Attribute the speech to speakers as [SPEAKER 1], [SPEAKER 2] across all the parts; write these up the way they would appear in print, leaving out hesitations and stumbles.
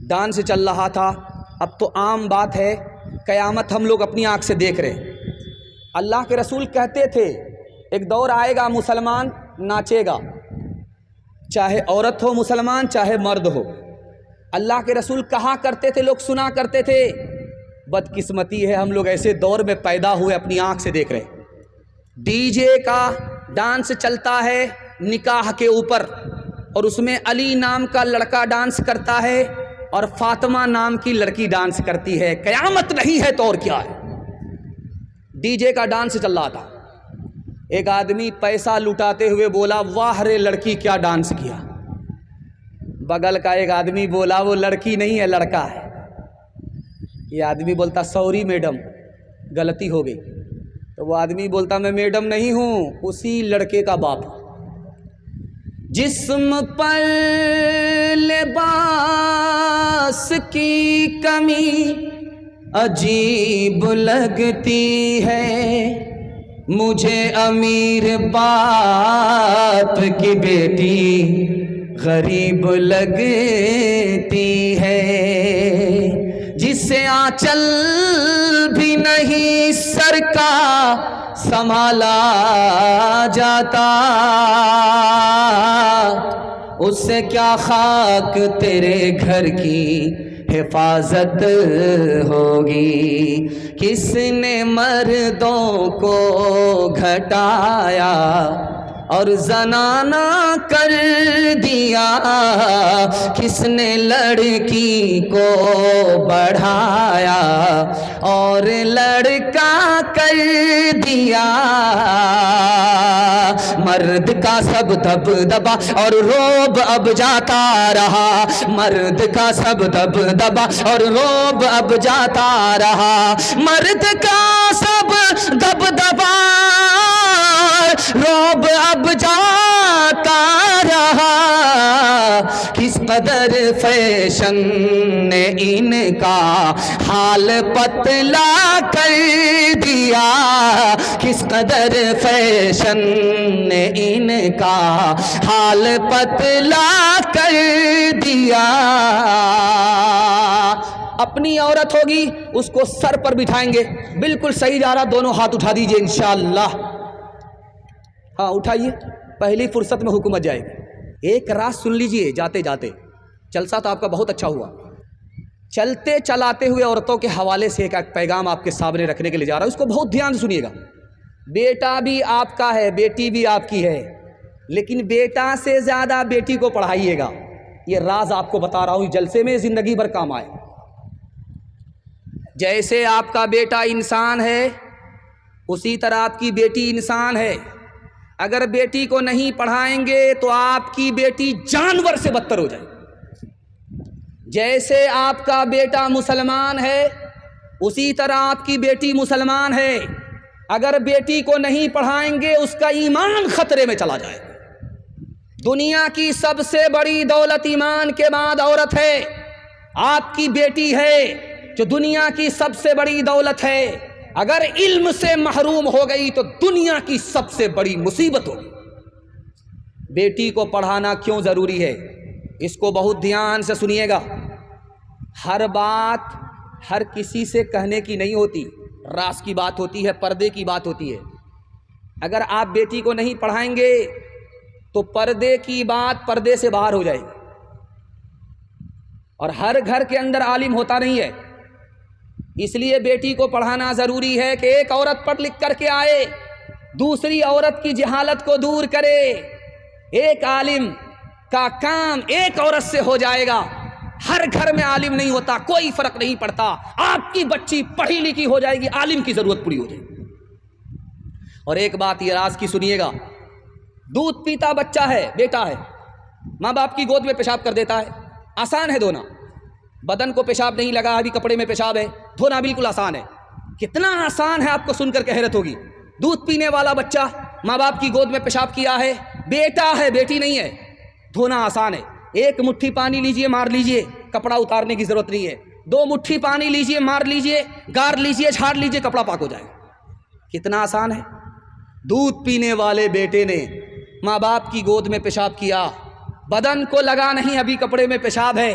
[SPEAKER 1] Dance چل رہا تھا. اب تو عام بات ہے, قیامت ہم لوگ اپنی آنکھ سے دیکھ رہے ہیں. اللہ کے رسول کہتے تھے ایک دور آئے گا مسلمان ناچے گا, چاہے عورت ہو مسلمان چاہے مرد ہو. اللہ کے رسول کہا کرتے تھے, لوگ سنا کرتے تھے. بدقسمتی ہے ہم لوگ ایسے دور میں پیدا ہوئے اپنی آنکھ سے دیکھ رہے ہیں. ڈی جے کا ڈانس چلتا ہے نکاح کے اوپر, اور اس میں علی نام کا لڑکا ڈانس کرتا ہے اور فاطمہ نام کی لڑکی ڈانس کرتی ہے. قیامت نہیں ہے تو اور کیا ہے. ڈی جے کا ڈانس چل رہا تھا, ایک آدمی پیسہ لٹاتے ہوئے بولا واہ رے لڑکی کیا ڈانس کیا. بغل کا ایک آدمی بولا وہ لڑکی نہیں ہے لڑکا ہے. یہ آدمی بولتا سوری میڈم غلطی ہو گئی. تو وہ آدمی بولتا میں میڈم نہیں ہوں, اسی لڑکے کا باپ ہوں. جسم پر لباس کی کمی عجیب لگتی ہے, مجھے امیر باپ کی بیٹی غریب لگتی ہے. جسے آنچل بھی نہیں سر کا سنبھالا جاتا, اس سے کیا خاک تیرے گھر کی حفاظت ہوگی. کس نے مردوں کو گھٹایا اور زنانہ کر دیا, کس نے لڑکی کو بڑھایا اور لڑکا کر دیا. مرد کا سب دبدبا اور روب اب جاتا رہا, مرد کا سب دبدبا اور روب اب جاتا رہا, مرد کا سب دبدبا روب اب جاتا رہا. کس قدر فیشن نے ان کا حال پتلا کر دیا, کس قدر فیشن نے ان کا حال پتلا کر دیا. اپنی عورت ہوگی اس کو سر پر بٹھائیں گے, بالکل صحیح جا رہا, دونوں ہاتھ اٹھا دیجئے انشاءاللہ. ہاں اٹھائیے, پہلی فرصت میں حکومت جائے گی. ایک رات سن لیجئے جاتے جاتے, جلسہ تو آپ کا بہت اچھا ہوا. چلتے چلاتے ہوئے عورتوں کے حوالے سے ایک پیغام آپ کے سامنے رکھنے کے لیے جا رہا ہے, اس کو بہت دھیان سے سنیے گا. بیٹا بھی آپ کا ہے, بیٹی بھی آپ کی ہے, لیکن بیٹا سے زیادہ بیٹی کو پڑھائیے گا. یہ راز آپ کو بتا رہا ہوں, جلسے میں زندگی بھر کام آئے. جیسے آپ کا بیٹا انسان ہے اسی طرح آپ کی بیٹی انسان ہے. اگر بیٹی کو نہیں پڑھائیں گے تو آپ کی بیٹی جانور سے بدتر ہو جائے. جیسے آپ کا بیٹا مسلمان ہے اسی طرح آپ کی بیٹی مسلمان ہے. اگر بیٹی کو نہیں پڑھائیں گے اس کا ایمان خطرے میں چلا جائے. دنیا کی سب سے بڑی دولت ایمان کے بعد عورت ہے. آپ کی بیٹی ہے جو دنیا کی سب سے بڑی دولت ہے. اگر علم سے محروم ہو گئی تو دنیا کی سب سے بڑی مصیبت ہوگی. بیٹی کو پڑھانا کیوں ضروری ہے, اس کو بہت دھیان سے سنیے گا. ہر بات ہر کسی سے کہنے کی نہیں ہوتی, راز کی بات ہوتی ہے, پردے کی بات ہوتی ہے. اگر آپ بیٹی کو نہیں پڑھائیں گے تو پردے کی بات پردے سے باہر ہو جائے گی. اور ہر گھر کے اندر عالم ہوتا نہیں ہے, اس لیے بیٹی کو پڑھانا ضروری ہے کہ ایک عورت پڑھ لکھ کر کے آئے, دوسری عورت کی جہالت کو دور کرے. ایک عالم کا کام ایک عورت سے ہو جائے گا. ہر گھر میں عالم نہیں ہوتا, کوئی فرق نہیں پڑتا. آپ کی بچی پڑھی لکھی ہو جائے گی, عالم کی ضرورت پوری ہو جائے گی. اور ایک بات یہ راز کی سنیے گا, دودھ پیتا بچہ ہے, بیٹا ہے, ماں باپ کی گود میں پیشاب کر دیتا ہے. آسان ہے دھونا, بدن کو پیشاب نہیں لگا, ابھی کپڑے میں پیشاب ہے, دھونا بالکل آسان ہے. کتنا آسان ہے آپ کو سن کر کے حیرت ہوگی. دودھ پینے والا بچہ ماں باپ کی گود میں پیشاب کیا ہے, بیٹا ہے بیٹی نہیں ہے, دھونا آسان ہے. ایک مٹھی پانی لیجئے مار لیجئے, کپڑا اتارنے کی ضرورت نہیں ہے. 2 مٹھی پانی لیجئے مار لیجئے, گار لیجئے, جھاڑ لیجئے, کپڑا پاک ہو جائے. کتنا آسان ہے. دودھ پینے والے بیٹے نے ماں باپ کی گود میں پیشاب کیا, بدن کو لگا نہیں, ابھی کپڑے میں پیشاب ہے,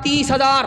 [SPEAKER 1] 30,000,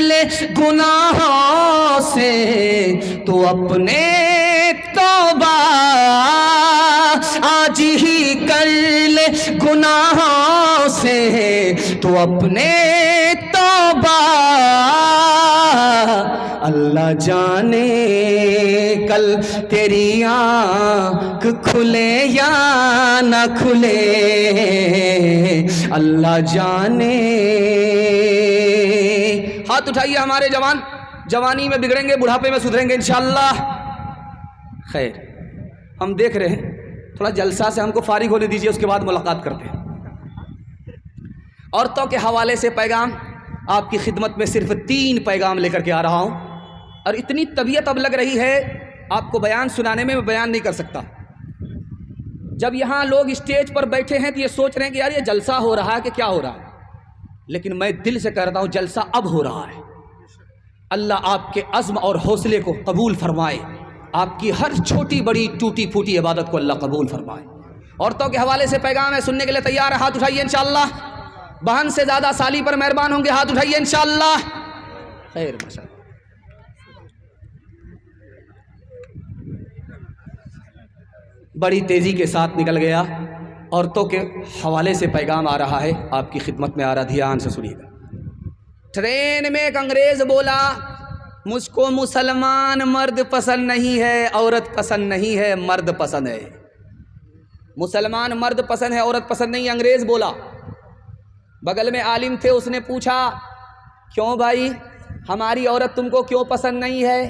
[SPEAKER 1] لے گناہوں سے تو اپنے توبہ، آج ہی کر لے گناہوں سے تو اپنے توبہ، اللہ جانے کل تیری آنکھ کھلے یا نہ کھلے، اللہ جانے۔ ہاتھ اٹھائیے ہمارے جوان، جوانی میں بگڑیں گے بڑھاپے میں سدھریں گے انشاءاللہ۔ خیر، ہم دیکھ رہے ہیں، تھوڑا جلسہ سے ہم کو فارغ ہونے دیجئے، اس کے بعد ملاقات کرتے ہیں۔ عورتوں کے حوالے سے پیغام، آپ کی خدمت میں صرف 3 پیغام لے کر کے آ رہا ہوں، اور اتنی طبیعت اب لگ رہی ہے آپ کو بیان سنانے میں بیان نہیں کر سکتا۔ جب یہاں لوگ اسٹیج پر بیٹھے ہیں تو یہ سوچ رہے ہیں کہ یار یہ جلسہ ہو رہا ہے کہ کیا ہو رہا ہے، لیکن میں دل سے کہتا ہوں جلسہ اب ہو رہا ہے۔ اللہ آپ کے عزم اور حوصلے کو قبول فرمائے، آپ کی ہر چھوٹی بڑی ٹوٹی پھوٹی عبادت کو اللہ قبول فرمائے۔ عورتوں کے حوالے سے پیغام ہے، سننے کے لیے تیار ہے؟ ہاتھ اٹھائیے انشاءاللہ۔ بہن سے زیادہ سالی پر مہربان ہوں گے، ہاتھ اٹھائیے انشاءاللہ۔ خیر، ماشاءاللہ۔ بڑی تیزی کے ساتھ نکل گیا، عورتوں کے حوالے سے پیغام آ رہا ہے، آپ کی خدمت میں آ رہا، دھیان سے سنیے گا۔ ٹرین میں ایک انگریز بولا، مجھ کو مسلمان مرد پسند نہیں ہے، عورت پسند نہیں ہے، مرد پسند ہے۔ مسلمان مرد پسند ہے، عورت پسند نہیں ہے، انگریز بولا۔ بغل میں عالم تھے، اس نے پوچھا کیوں بھائی، ہماری عورت تم کو کیوں پسند نہیں ہے؟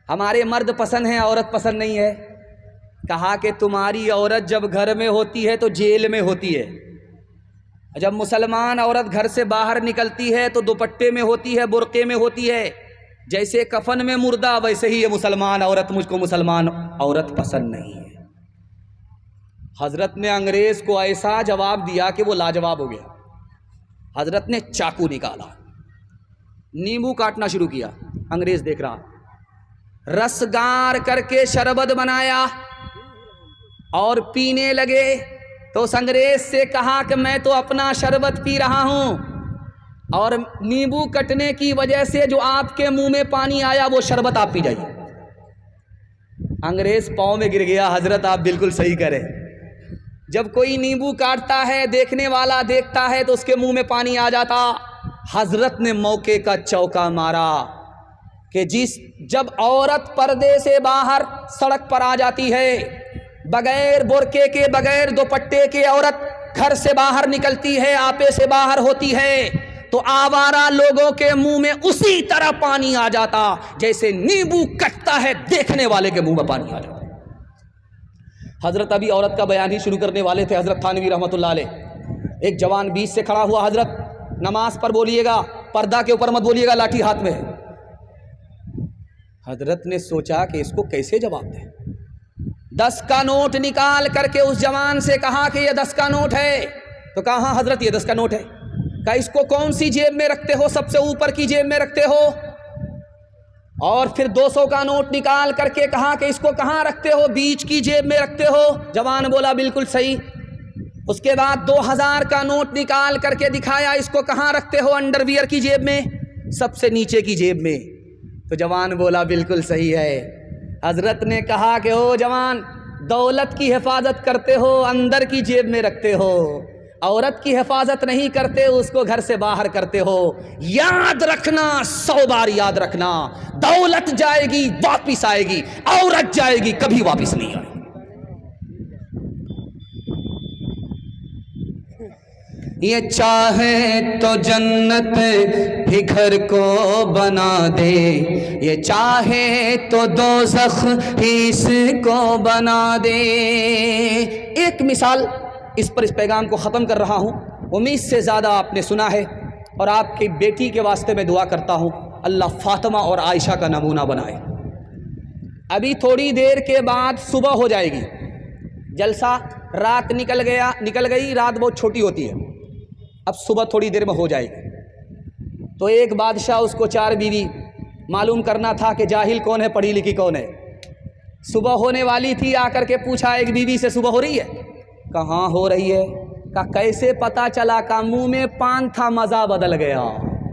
[SPEAKER 1] ہمارے مرد پسند ہیں، عورت پسند نہیں ہے۔ کہا کہ تمہاری عورت جب گھر میں ہوتی ہے تو جیل میں ہوتی ہے، جب مسلمان عورت گھر سے باہر نکلتی ہے تو دوپٹے میں ہوتی ہے، برقعے میں ہوتی ہے، جیسے کفن میں مردہ ویسے ہی یہ مسلمان عورت، مجھ کو مسلمان عورت پسند نہیں ہے۔ حضرت نے انگریز کو ایسا جواب دیا کہ وہ لاجواب ہو گیا۔ حضرت نے چاقو نکالا، نیمبو کاٹنا شروع کیا، انگریز دیکھ رہا، رس گار کر کے شربت بنایا اور پینے لگے۔ تو اس انگریز سے کہا کہ میں تو اپنا شربت پی رہا ہوں، اور نیمبو کٹنے کی وجہ سے جو آپ کے منہ میں پانی آیا وہ شربت آپ پی جائیے۔ انگریز پاؤں میں گر گیا، حضرت آپ بالکل صحیح کریں، جب کوئی نیمبو کاٹتا ہے دیکھنے والا دیکھتا ہے تو اس کے منہ میں پانی آ جاتا۔ حضرت نے موقع کا چوکا مارا کہ جب عورت پردے سے باہر سڑک پر آ جاتی ہے، بغیر برقعے کے بغیر دوپٹے کے عورت گھر سے باہر نکلتی ہے، آپے سے باہر ہوتی ہے، تو آوارہ لوگوں کے منہ میں اسی طرح پانی آ جاتا جیسے نیمبو کٹتا ہے دیکھنے والے کے منہ میں پانی آ جاتا۔ حضرت ابھی عورت کا بیان ہی شروع کرنے والے تھے، حضرت تھانوی رحمۃ اللہ علیہ۔ ایک جوان بیچ سے کھڑا ہوا، حضرت نماز پر بولیے گا، پردہ کے اوپر مت بولیے گا، لاٹھی ہاتھ میں ہے۔ حضرت نے سوچا کہ اس کو کیسے جواب دیں، 10 کا نوٹ نکال کر کے اس جوان سے کہا کہ یہ 10 کا نوٹ ہے۔ تو کہا ہاں حضرت یہ 10 کا نوٹ ہے۔ کہا اس کو کون سی جیب میں رکھتے ہو؟ سب سے اوپر کی جیب میں رکھتے ہو۔ اور پھر 200 کا نوٹ نکال کر کے کہا کہ اس کو کہاں رکھتے ہو؟ بیچ کی جیب میں رکھتے ہو۔ جوان بولا بالکل صحیح۔ اس کے بعد 2000 کا نوٹ نکال کر کے دکھایا، اس کو کہاں رکھتے ہو؟ انڈر ویئر کی جیب میں، سب سے نیچے کی جیب میں۔ تو جوان بولا بالکل صحیح ہے۔ حضرت نے کہا کہ او جوان، دولت کی حفاظت کرتے ہو اندر کی جیب میں رکھتے ہو، عورت کی حفاظت نہیں کرتے، اس کو گھر سے باہر کرتے ہو۔ یاد رکھنا، 100 بار یاد رکھنا، دولت جائے گی واپس آئے گی، عورت جائے گی کبھی واپس نہیں آئے گی۔ یہ چاہے تو جنت ہی گھر کو بنا دے، یہ چاہے تو دوزخ ہی اس کو بنا دے۔ ایک مثال، اس پر اس پیغام کو ختم کر رہا ہوں۔ امید سے زیادہ آپ نے سنا ہے، اور آپ کی بیٹی کے واسطے میں دعا کرتا ہوں اللہ فاطمہ اور عائشہ کا نمونہ بنائے۔ ابھی تھوڑی دیر کے بعد صبح ہو جائے گی، جلسہ رات نکل گئی، رات بہت چھوٹی ہوتی ہے، اب صبح تھوڑی دیر میں ہو جائے گی۔ تو ایک بادشاہ، اس کو 4 بیوی، معلوم کرنا تھا کہ جاہل کون ہے پڑھی لکھی کون ہے۔ صبح ہونے والی تھی، آ کر کے پوچھا ایک بیوی سے صبح ہو رہی ہے؟ کہاں ہو رہی ہے؟ کہا کیسے پتا چلا؟ کا منہ میں پان تھا، مزہ بدل گیا۔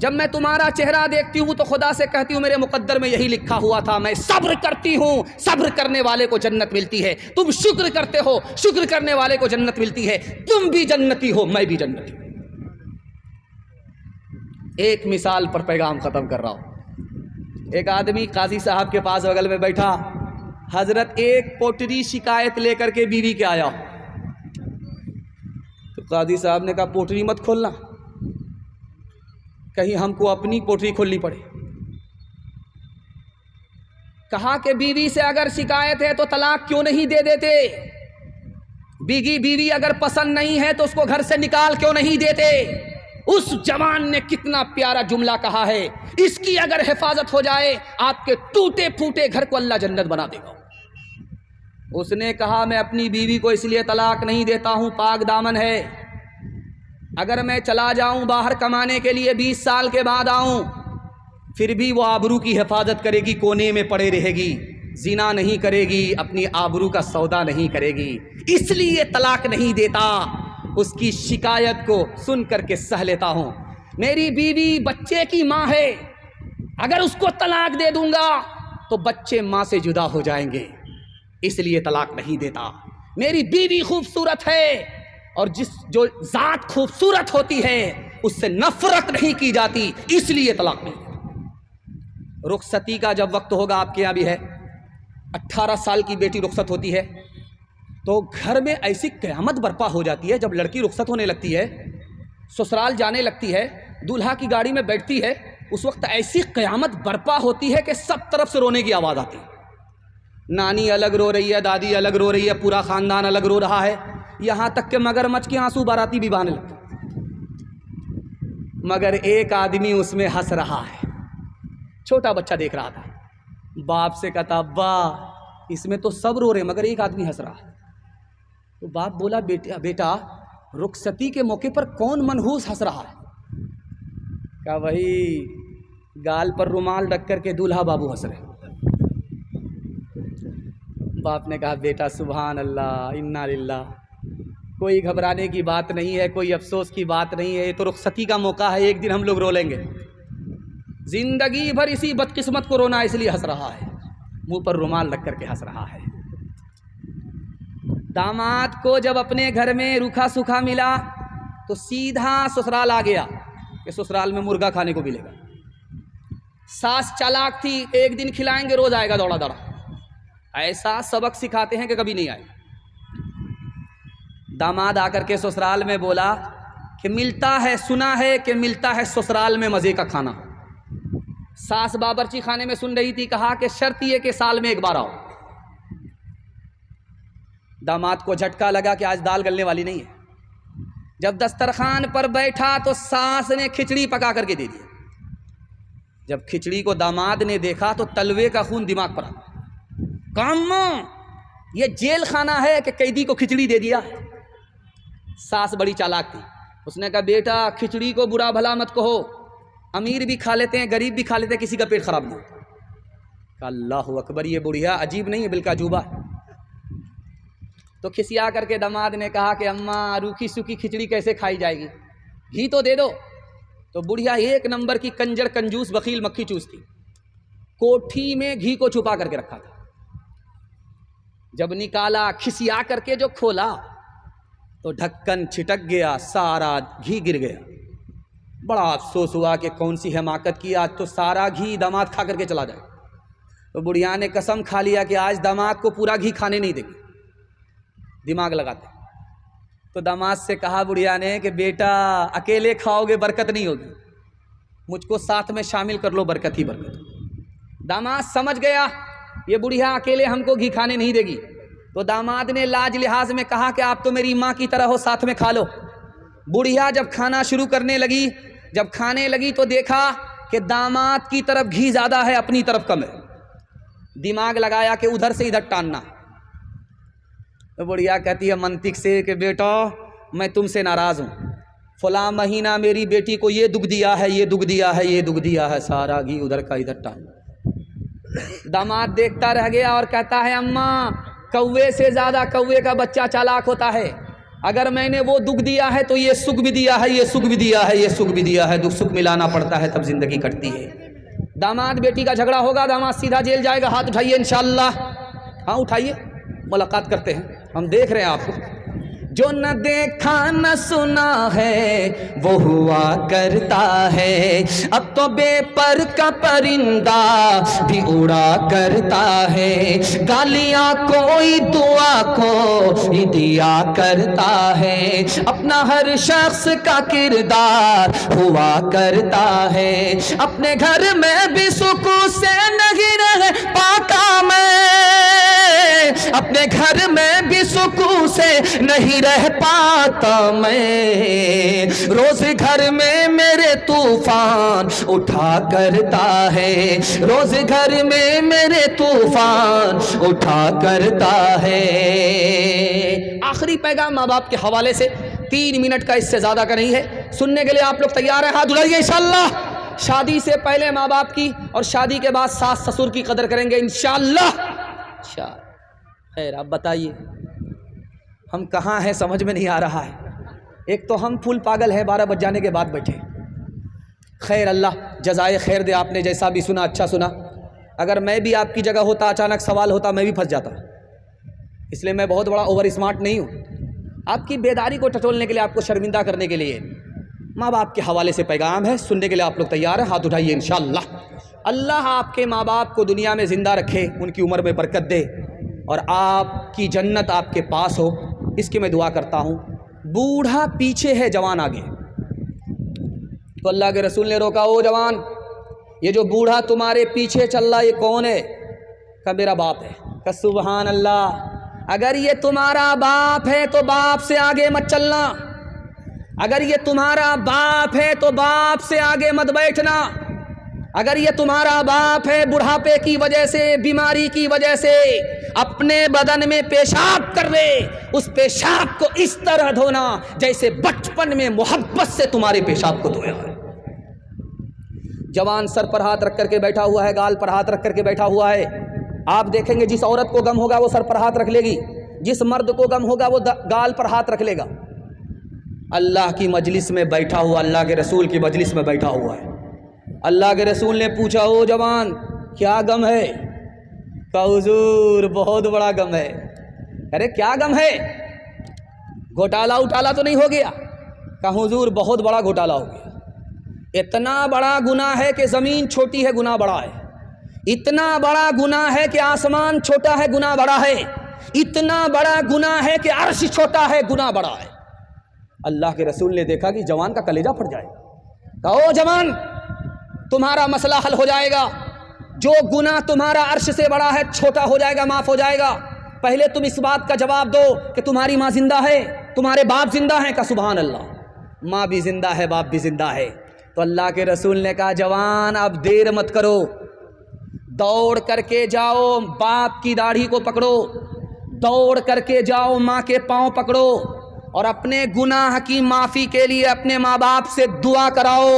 [SPEAKER 1] جب میں تمہارا چہرہ دیکھتی ہوں تو خدا سے کہتی ہوں میرے مقدر میں یہی لکھا ہوا تھا، میں صبر کرتی ہوں، صبر کرنے والے کو جنت ملتی ہے، تم شکر کرتے ہو، شکر کرنے والے کو جنت ملتی ہے، تم بھی جنتی ہو، میں بھی جنتی ہوں۔ ایک مثال پر پیغام ختم کر رہا ہوں۔ ایک آدمی قاضی صاحب کے پاس بغل میں بیٹھا، حضرت ایک پوٹری شکایت لے کر کے بیوی کے آیا، تو قاضی صاحب نے کہا پوٹری مت کھولنا، کہیں ہم کو اپنی پوٹری کھولنی پڑے۔ کہا کہ بیوی سے اگر شکایت ہے تو طلاق کیوں نہیں دے دیتے؟ بیوی اگر پسند نہیں ہے تو اس کو گھر سے نکال کیوں نہیں دیتے؟ اس جوان نے کتنا پیارا جملہ کہا ہے، اس کی اگر حفاظت ہو جائے آپ کے ٹوٹے پھوٹے گھر کو اللہ جنت بنا دے گا۔ اس نے کہا میں اپنی بیوی کو اس لیے طلاق نہیں دیتا ہوں، پاک دامن ہے، اگر میں چلا جاؤں باہر کمانے کے لیے 20 سال کے بعد آؤں، پھر بھی وہ آبرو کی حفاظت کرے گی، کونے میں پڑے رہے گی، زنا نہیں کرے گی، اپنی آبرو کا سودا نہیں کرے گی، اس لیے طلاق نہیں دیتا۔ اس کی شکایت کو سن کر کے سہ لیتا ہوں، میری بیوی بچے کی ماں ہے، اگر اس کو طلاق دے دوں گا تو بچے ماں سے جدا ہو جائیں گے، اس لیے طلاق نہیں دیتا۔ میری بیوی خوبصورت ہے، اور جو ذات خوبصورت ہوتی ہے اس سے نفرت نہیں کی جاتی، اس لیے طلاق نہیں دیتا۔ رخصتی کا جب وقت ہوگا، آپ کے یہاں بھی ہے، 18 سال کی بیٹی رخصت ہوتی ہے تو گھر میں ایسی قیامت برپا ہو جاتی ہے۔ جب لڑکی رخصت ہونے لگتی ہے، سسرال جانے لگتی ہے، دولہا کی گاڑی میں بیٹھتی ہے، اس وقت ایسی قیامت برپا ہوتی ہے کہ سب طرف سے رونے کی آواز آتی ہے۔ نانی الگ رو رہی ہے، دادی الگ رو رہی ہے، پورا خاندان الگ رو رہا ہے، یہاں تک کہ مگرمچھ کے آنسو باراتی بھی بہانے لگتے، مگر ایک آدمی اس میں ہنس رہا ہے۔ چھوٹا بچہ دیکھ رہا تھا، باپ سے کہتا ابا اس میں تو سب رو رہے مگر ایک آدمی ہنس رہا ہے۔ تو باپ بولا بیٹا رخصتی کے موقع پر کون منحوس ہنس رہا ہے؟ کہا وہی گال پر رومال رکھ کر کے دولہا بابو ہنس رہے۔ باپ نے کہا بیٹا سبحان اللہ انا للہ، کوئی گھبرانے کی بات نہیں ہے، کوئی افسوس کی بات نہیں ہے، یہ تو رخصتی کا موقع ہے، ایک دن ہم لوگ رو لیں گے، زندگی بھر اسی بدقسمت کو رونا اس لیے ہنس رہا ہے، منہ پر رومال رکھ کر کے ہنس رہا ہے۔ داماد کو جب اپنے گھر میں روکھا سوکھا ملا تو سیدھا سسرال آ گیا کہ سسرال میں مرغا کھانے کو ملے گا۔ ساس چالاک تھی، ایک دن کھلائیں گے روز آئے گا دوڑا دوڑا، ایسا سبق سکھاتے ہیں کہ کبھی نہیں آئے۔ داماد آ کر کے سسرال میں بولا کہ ملتا ہے، سنا ہے کہ ملتا ہے سسرال میں مزے کا کھانا۔ ساس باورچی خانے میں سن رہی تھی، کہا کہ شرط یہ کہ سال میں ایک بار آؤ۔ داماد کو جھٹکا لگا کہ آج دال گلنے والی نہیں ہے۔ جب دسترخوان پر بیٹھا تو ساس نے کھچڑی پکا کر کے دے دیا۔ جب کھچڑی کو داماد نے دیکھا تو تلوے کا خون دماغ پر آ گیا۔ کاماں یہ جیل خانہ ہے کہ قیدی کو کھچڑی دے دیا۔ ساس بڑی چالاک تھی، اس نے کہا بیٹا کھچڑی کو برا بھلا مت کہو، امیر بھی کھا لیتے ہیں، غریب بھی کھا لیتے ہیں، کسی کا پیٹ خراب نہیں ہوتا۔ کہا اللہ اکبر، یہ بڑھیا عجیب نہیں ہے بلکہ عجوبہ ہے۔ تو کھسیا کر کے داماد نے کہا کہ اماں روکھی سوکھی کھچڑی کیسے کھائی جائے گی، گھی تو دے دو۔ تو بڑھیا ایک نمبر کی کنجر کنجوس بخیل مکھی چوس تھی، کوٹھی میں گھی کو چھپا کر کے رکھا تھا۔ جب نکالا، کھسیا کر کے جو کھولا تو ڈھکن چھٹک گیا، سارا گھی گر گیا۔ بڑا افسوس ہوا کہ کون سی حماقت کی، آج تو سارا گھی داماد کھا کر کے چلا جائے۔ تو بڑھیا نے قسم کھا لیا کہ آج داماد کو پورا گھی کھانے نہیں دے گی، دماغ لگاتے۔ تو داماد سے کہا بڑھیا نے کہ بیٹا اکیلے کھاؤ گے برکت نہیں ہوگی، مجھ کو ساتھ میں شامل کر لو، برکت ہی برکت۔ داماد سمجھ گیا یہ بڑھیا اکیلے ہم کو گھی کھانے نہیں دے گی، تو داماد نے لاج لحاظ میں کہا کہ آپ تو میری ماں کی طرح ہو، ساتھ میں کھا لو۔ بڑھیا جب کھانا شروع کرنے لگی، جب کھانے لگی تو دیکھا کہ داماد کی طرف گھی زیادہ ہے، اپنی طرف کم ہے۔ دماغ لگایا کہ ادھر سے ادھر ٹاننا۔ تو بڑھیا کہتی ہے منطق سے کہ بیٹا میں تم سے ناراض ہوں، فلاں مہینہ میری بیٹی کو یہ دکھ دیا ہے، یہ دکھ دیا ہے، یہ دکھ دیا ہے، سارا گھی ادھر کا ادھر ٹان۔ داماد دیکھتا رہ گیا اور کہتا ہے اماں کوے سے زیادہ کوے کا بچہ چالاک ہوتا ہے، اگر میں نے وہ دکھ دیا ہے تو یہ سکھ بھی دیا ہے، یہ سکھ بھی دیا ہے، یہ سکھ بھی دیا ہے، دکھ سکھ ملانا پڑتا ہے تب زندگی کٹتی ہے۔ داماد بیٹی کا جھگڑا ہوگا، داماد سیدھا جیل جائے گا، ہاتھ اٹھائیے انشاءاللہ، ہاں اٹھائیے، ملاقات کرتے ہیں، ہم دیکھ رہے ہیں آپ کو۔ جو نہ دیکھا نہ سنا ہے وہ ہوا کرتا ہے، اب تو بے پر کا پرندہ بھی اڑا کرتا ہے، گالیاں کوئی دعا کو ہی دیا کرتا ہے، اپنا ہر شخص کا کردار ہوا کرتا ہے، اپنے گھر میں بھی سکون سے نہیں رہ پاتا میں، اپنے گھر میں بھی سکون سے نہیں رہ پاتا میں، روز گھر میں میرے طوفان اٹھا کرتا ہے، روز گھر میں میرے طوفان اٹھا کرتا ہے۔ آخری پیغام ماں باپ کے حوالے سے، 3 منٹ کا اس سے زیادہ کا نہیں ہے، سننے کے لیے آپ لوگ تیار ہیں؟ ہاتھ اٹھائیے انشاءاللہ۔ شادی سے پہلے ماں باپ کی اور شادی کے بعد ساس سسر کی قدر کریں گے انشاءاللہ۔ خیر آپ بتائیے ہم کہاں ہیں، سمجھ میں نہیں آ رہا ہے۔ ایک تو ہم پھول پاگل ہیں، 12 بج جانے کے بعد بیٹھے۔ خیر اللہ جزائے خیر دے، آپ نے جیسا بھی سنا اچھا سنا۔ اگر میں بھی آپ کی جگہ ہوتا، اچانک سوال ہوتا، میں بھی پھنس جاتا، اس لیے میں بہت بڑا اوور اسمارٹ نہیں ہوں۔ آپ کی بیداری کو ٹٹولنے کے لیے، آپ کو شرمندہ کرنے کے لیے ماں باپ کے حوالے سے پیغام ہے، سننے کے لیے آپ لوگ تیار ہیں؟ ہاتھ اٹھائیے انشاءاللہ۔ اللہ آپ کے ماں باپ کو دنیا میں زندہ رکھے، ان کی عمر میں برکت دے اور آپ کی جنت آپ کے پاس ہو، اس کی میں دعا کرتا ہوں۔ بوڑھا پیچھے ہے، جوان آگے، تو اللہ کے رسول نے روکا، او جوان، یہ جو بوڑھا تمہارے پیچھے چل رہا یہ کون ہے؟ کہ میرا باپ ہے۔ کہ سبحان اللہ، اگر یہ تمہارا باپ ہے تو باپ سے آگے مت چلنا، اگر یہ تمہارا باپ ہے تو باپ سے آگے مت بیٹھنا، اگر یہ تمہارا باپ ہے بڑھاپے کی وجہ سے، بیماری کی وجہ سے اپنے بدن میں پیشاب کر رہے، اس پیشاب کو اس طرح دھونا جیسے بچپن میں محبت سے تمہارے پیشاب کو دھویا ہے۔ جوان سر پر ہاتھ رکھ کر کے بیٹھا ہوا ہے، گال پر ہاتھ رکھ کر کے بیٹھا ہوا ہے۔ آپ دیکھیں گے جس عورت کو غم ہوگا وہ سر پر ہاتھ رکھ لے گی، جس مرد کو غم ہوگا وہ گال پر ہاتھ رکھ لے گا۔ اللہ کی مجلس میں بیٹھا ہوا، اللہ کے رسول کی مجلس میں بیٹھا ہوا ہے۔ اللہ کے رسول نے پوچھا، او جوان کیا غم ہے؟ کہا حضور بہت بڑا غم ہے۔ ارے کیا غم ہے؟ گھوٹالا تو نہیں ہو گیا؟ کہا حضور بہت بڑا گھوٹالا ہو گیا، اتنا بڑا گناہ ہے کہ زمین چھوٹی ہے، گناہ بڑا ہے، اتنا بڑا گناہ ہے کہ آسمان چھوٹا ہے، گناہ بڑا ہے، اتنا بڑا گناہ ہے کہ عرش چھوٹا ہے، گناہ بڑا ہے۔ اللہ کے رسول نے دیکھا کہ جوان کا کلیجہ پھٹ جائے گا۔ کہا او جوان تمہارا مسئلہ حل ہو جائے گا، جو گناہ تمہارا عرش سے بڑا ہے چھوٹا ہو جائے گا، معاف ہو جائے گا۔ پہلے تم اس بات کا جواب دو کہ تمہاری ماں زندہ ہے، تمہارے باپ زندہ ہیں؟ کا سبحان اللہ، ماں بھی زندہ ہے، باپ بھی زندہ ہے۔ تو اللہ کے رسول نے کہا جوان اب دیر مت کرو، دوڑ کر کے جاؤ باپ کی داڑھی کو پکڑو، دوڑ کر کے جاؤ ماں کے پاؤں پکڑو اور اپنے گناہ کی معافی کے لیے اپنے ماں باپ سے دعا کراؤ۔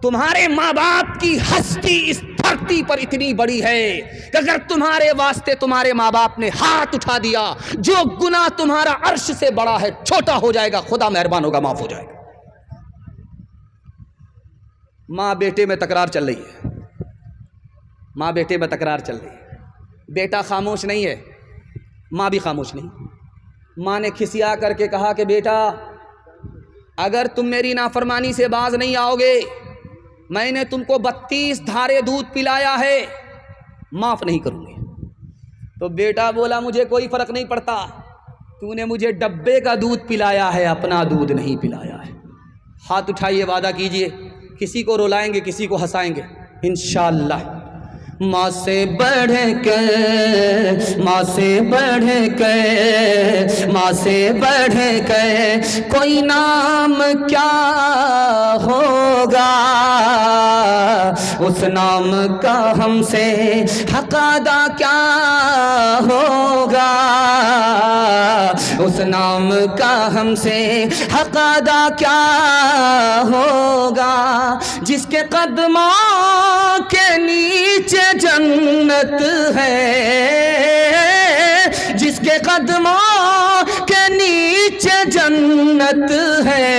[SPEAKER 1] تمہارے ماں باپ کی ہستی اس دھرتی پر اتنی بڑی ہے کہ اگر تمہارے واسطے تمہارے ماں باپ نے ہاتھ اٹھا دیا، جو گناہ تمہارا عرش سے بڑا ہے چھوٹا ہو جائے گا، خدا مہربان ہوگا، معاف ہو جائے گا۔ ماں بیٹے میں تکرار چل رہی ہے، ماں بیٹے میں تکرار چل رہی ہے۔ بیٹا خاموش نہیں ہے، ماں بھی خاموش نہیں۔ ماں نے کھسیا کر کے کہا کہ بیٹا اگر تم میری نافرمانی سے باز نہیں آؤ گے، میں نے تم کو 32 دھارے دودھ پلایا ہے، معاف نہیں کروں گی۔ تو بیٹا بولا مجھے کوئی فرق نہیں پڑتا، تو نے مجھے ڈبے کا دودھ پلایا ہے، اپنا دودھ نہیں پلایا ہے۔ ہاتھ اٹھائیے، وعدہ کیجئے، کسی کو رولائیں گے، کسی کو ہنسائیں گے انشاءاللہ۔ ماں سے بڑھ کے، ماں سے بڑھ کے، ماں سے بڑھ کے کوئی نام کیا ہوگا، اس نام کا ہم سے حق ادا کیا ہوگا، اس نام کا ہم سے حق ادا کیا ہوگا، جس کے قدموں کے نیچے جنت ہے، جس کے قدموں کے نیچے جنت ہے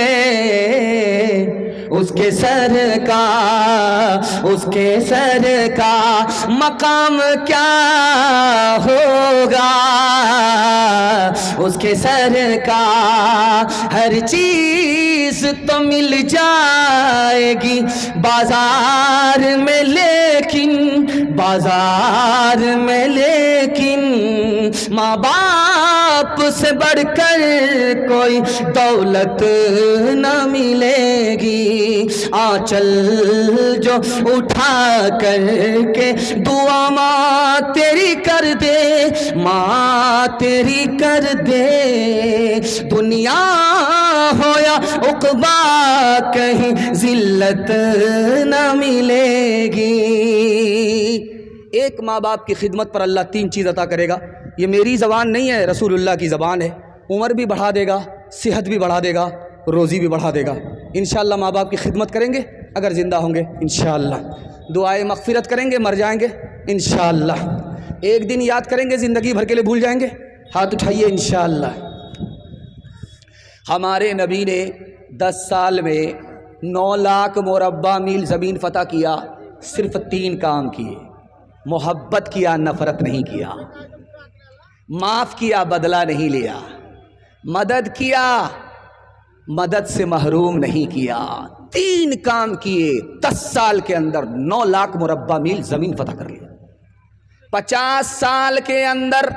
[SPEAKER 1] اس کے سر کا مقام کیا ہوگا، اس کے سر کا ہر چیز تو مل جائے گی بازار میں، لیکن ماں باپ سے بڑھ کر کوئی دولت نہ ملے گی۔ آنچل جو اٹھا کر کے دعا ماں تیری کر دے، دنیا ہو یا عقبیٰ کہیں ذلت نہ ملے گی۔ ایک ماں باپ کی خدمت پر اللہ 3 چیز عطا کرے گا۔ یہ میری زبان نہیں ہے، رسول اللہ کی زبان ہے۔ عمر بھی بڑھا دے گا، صحت بھی بڑھا دے گا، روزی بھی بڑھا دے گا۔ انشاءاللہ ماں باپ کی خدمت کریں گے اگر زندہ ہوں گے انشاءاللہ، دعائے مغفرت کریں گے مر جائیں گے انشاءاللہ، ایک دن یاد کریں گے زندگی بھر کے لیے بھول جائیں گے۔ ہاتھ اٹھائیے انشاءاللہ۔ ہمارے نبی نے 10 سال میں 9 لاکھ مربع میل زمین فتح کیا، صرف 3 کام کیے: محبت کیا، نفرت نہیں کیا، معاف کیا، بدلہ نہیں لیا، مدد کیا، مدد سے محروم نہیں کیا۔ 3 کام کیے، 10 سال کے اندر 9 لاکھ مربع میل زمین فتح کر لیا۔ 50 سال کے اندر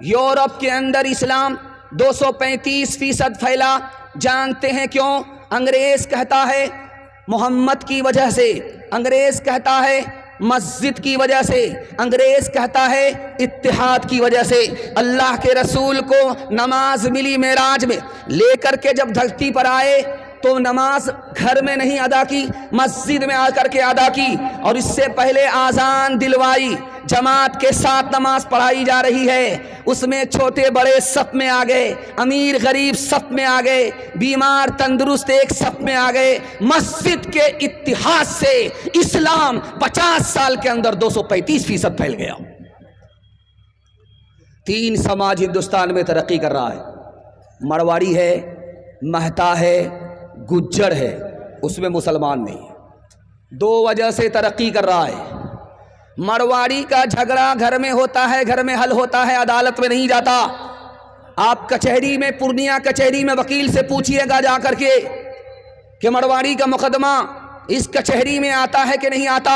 [SPEAKER 1] یورپ کے اندر اسلام 235% پھیلا۔ جانتے ہیں کیوں؟ انگریز کہتا ہے محمد کی وجہ سے، انگریز کہتا ہے مسجد کی وجہ سے، انگریز کہتا ہے اتحاد کی وجہ سے۔ اللہ کے رسول کو نماز ملی معراج میں، لے کر کے جب دھرتی پر آئے تو نماز گھر میں نہیں ادا کی، مسجد میں آ کر کے ادا کی، اور اس سے پہلے آذان دلوائی، جماعت کے ساتھ نماز پڑھائی جا رہی ہے، اس میں چھوٹے بڑے صف میں آ گئے، امیر غریب صف میں آ گئے، بیمار تندرست ایک صف میں آ گئے۔ مسجد کے اتحاد سے اسلام 50 سال کے اندر 235% پھیل گیا۔ 3 سماج ہندوستان میں ترقی کر رہا ہے، مرواڑی ہے، مہتا ہے، گجر ہے، اس میں مسلمان نہیں۔ 2 وجہ سے ترقی کر رہا ہے۔ مرواڑی کا جھگڑا گھر میں ہوتا ہے، گھر میں حل ہوتا ہے، عدالت میں نہیں جاتا۔ آپ کچہری میں، پورنیہ کچہری میں وکیل سے پوچھئے گا جا کر کے کہ مرواڑی کا مقدمہ اس کچہری میں آتا ہے کہ نہیں آتا،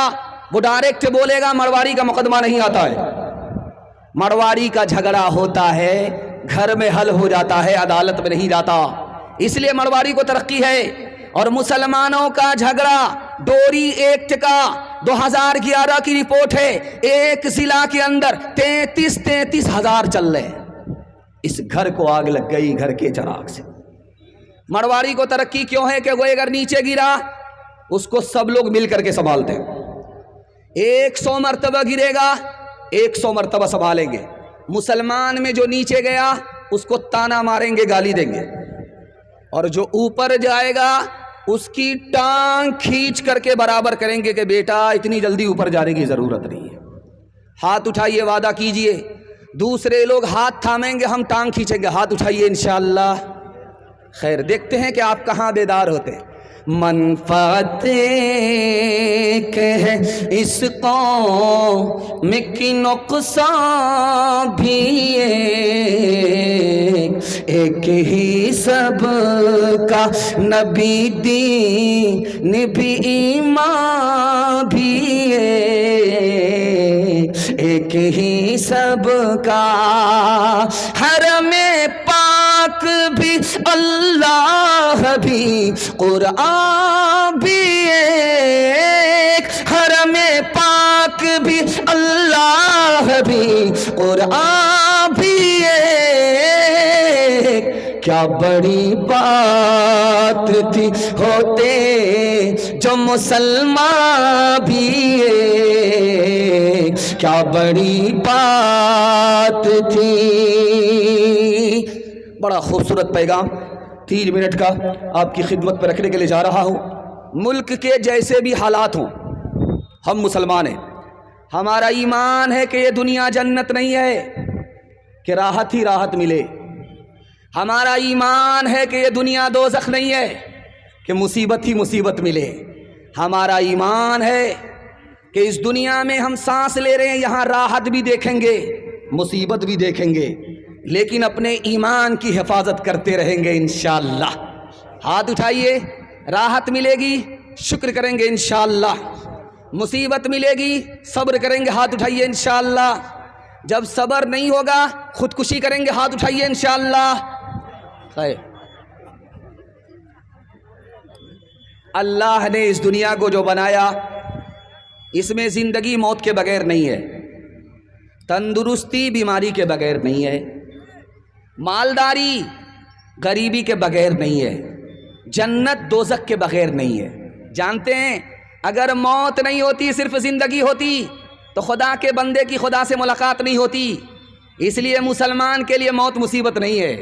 [SPEAKER 1] وہ ڈائریکٹ بولے گا مرواڑی کا مقدمہ نہیں آتا ہے۔ مرواڑی کا جھگڑا ہوتا ہے، گھر میں حل ہو جاتا ہے، عدالت میں نہیں جاتا، اس لیے مرواڑی کو ترقی ہے۔ اور مسلمانوں کا جھگڑا ڈوری ایکٹ کا 2011 کی رپورٹ ہے، ایک ضلع کے اندر 33 ہزار چل رہے ہیں۔ اس گھر کو آگ لگ گئی گھر کے چراغ سے۔ مرواڑی کو ترقی کیوں ہے کہ وہ اگر نیچے گرا اس کو سب لوگ مل کر کے سنبھالتے ہیں، 100 مرتبہ گرے گا 100 مرتبہ سنبھالیں گے۔ مسلمان میں جو نیچے گیا اس کو تانا ماریں گے، گالی دیں گے، اور جو اوپر جائے گا اس کی ٹانگ کھینچ کر کے برابر کریں گے کہ بیٹا اتنی جلدی اوپر جانے کی ضرورت نہیں ہے۔ ہاتھ اٹھائیے، وعدہ کیجئے، دوسرے لوگ ہاتھ تھامیں گے، ہم ٹانگ کھینچیں گے۔ ہاتھ اٹھائیے انشاءاللہ۔ خیر، دیکھتے ہیں کہ آپ کہاں بیدار ہوتے ہیں۔ منفعت کے ہے اس قوم کی نقصان بھی ایک ہی سب کا نبی دین بھی ایمان بھی ایک ہی سب کا حرم پاک بھی اللہ بھی قرآن بھی ایک، حرم پاک بھی اللہ بھی قرآن بھی ایک۔ کیا بڑی بات تھی ہوتے جو مسلمان بھی ایک، کیا بڑی بات تھی۔ بڑا خوبصورت پیغام 3 منٹ کا آپ کی خدمت پر رکھنے کے لیے جا رہا ہوں۔ ملک کے جیسے بھی حالات ہوں، ہم مسلمان ہیں، ہمارا ایمان ہے کہ یہ دنیا جنت نہیں ہے کہ راحت ہی راحت ملے۔ ہمارا ایمان ہے کہ یہ دنیا دوزخ نہیں ہے کہ مصیبت ہی مصیبت ملے. ہمارا ایمان ہے کہ اس دنیا میں ہم سانس لے رہے ہیں، یہاں راحت بھی دیکھیں گے مصیبت بھی دیکھیں گے، لیکن اپنے ایمان کی حفاظت کرتے رہیں گے انشاءاللہ. ہاتھ اٹھائیے. راحت ملے گی شکر کریں گے انشاءاللہ، مصیبت ملے گی صبر کریں گے. ہاتھ اٹھائیے انشاءاللہ. جب صبر نہیں ہوگا خودکشی کریں گے. ہاتھ اٹھائیے انشاءاللہ. خیر، اللہ نے اس دنیا کو جو بنایا اس میں زندگی موت کے بغیر نہیں ہے، تندرستی بیماری کے بغیر نہیں ہے، مالداری غریبی کے بغیر نہیں ہے، جنت دوزخ کے بغیر نہیں ہے. جانتے ہیں اگر موت نہیں ہوتی صرف زندگی ہوتی تو خدا کے بندے کی خدا سے ملاقات نہیں ہوتی. اس لیے مسلمان کے لیے موت مصیبت نہیں ہے.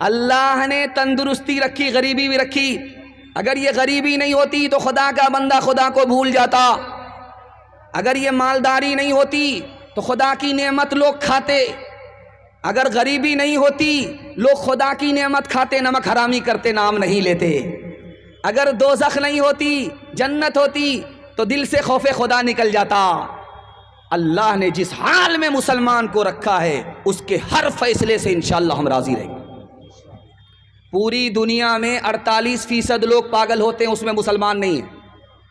[SPEAKER 1] اللہ نے تندرستی رکھی، غریبی بھی رکھی. اگر یہ غریبی نہیں ہوتی تو خدا کا بندہ خدا کو بھول جاتا. اگر یہ مالداری نہیں ہوتی تو خدا کی نعمت لوگ کھاتے. اگر غریبی نہیں ہوتی لوگ خدا کی نعمت کھاتے، نمک حرامی کرتے، نام نہیں لیتے. اگر دوزخ نہیں ہوتی جنت ہوتی تو دل سے خوف خدا نکل جاتا. اللہ نے جس حال میں مسلمان کو رکھا ہے اس کے ہر فیصلے سے انشاءاللہ ہم راضی رہیں گے. پوری دنیا میں 48% لوگ پاگل ہوتے ہیں، اس میں مسلمان نہیں ہیں.